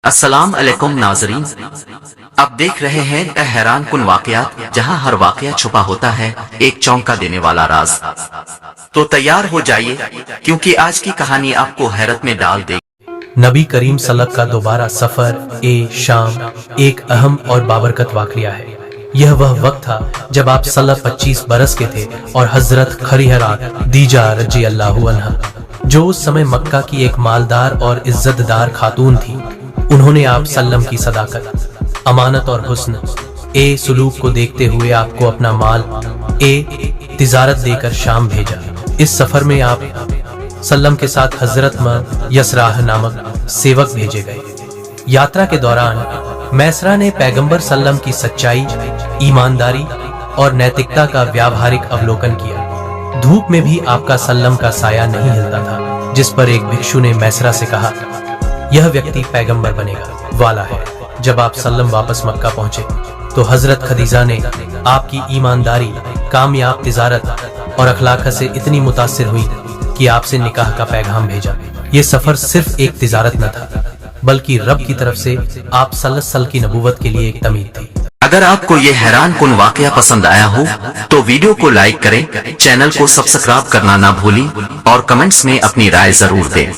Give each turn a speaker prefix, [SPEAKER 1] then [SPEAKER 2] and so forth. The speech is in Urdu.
[SPEAKER 1] السلام علیکم ناظرین، اب دیکھ رہے ہیں حیران کن واقعات جہاں ہر واقعہ چھپا ہوتا ہے ایک چونکا دینے والا راز۔ تو تیار ہو جائیے کیونکہ آج کی کہانی آپ کو حیرت میں ڈال دے گی۔
[SPEAKER 2] نبی کریم صلی اللہ علیہ وسلم کا دوبارہ سفر شام ایک اہم اور بابرکت واقعہ ہے۔ یہ وہ وقت تھا جب آپ 25 برس کے تھے اور حضرت خریحرہ دیجہ رضی اللہ عنہ، جو اس سمے مکہ کی ایک مالدار اور عزت دار خاتون تھی، انہوں نے آپ سلم کی صداقت، امانت اور حسن سلوک کو دیکھتے ہوئے آپ کو اپنا مال تجارت دے کر شام بھیجا۔ اس سفر میں آپ سلم کے ساتھ حضرت یسراہ نامک سیوک بھیجے گئے۔ یاترا کے دوران میسرہ نے پیغمبر سلم کی سچائی، ایمانداری اور نیتکتا کا ویاوہارک اولوکن کیا۔ دھوپ میں بھی آپ کا سلم کا سایہ نہیں ہلتا تھا، جس پر ایک بھکشو نے میسرہ سے کہا، یہ ویکتی پیغمبر بنے گا والا ہے۔ جب آپ سلم واپس مکہ پہنچے تو حضرت خدیجہ نے آپ کی ایمانداری، کامیاب تجارت اور اخلاق سے اتنی متاثر ہوئی کہ آپ سے نکاح کا پیغام بھیجا۔ یہ سفر صرف ایک تجارت نہ تھا بلکہ رب کی طرف سے آپ صلی اللہ علیہ وسلم کی نبوت کے لیے ایک تمید تھی۔
[SPEAKER 1] اگر آپ کو یہ حیران کن واقعہ پسند آیا ہو تو ویڈیو کو لائک کریں، چینل کو سبسکرائب کرنا نہ بھولیں اور کمنٹس میں اپنی رائے ضرور دیں۔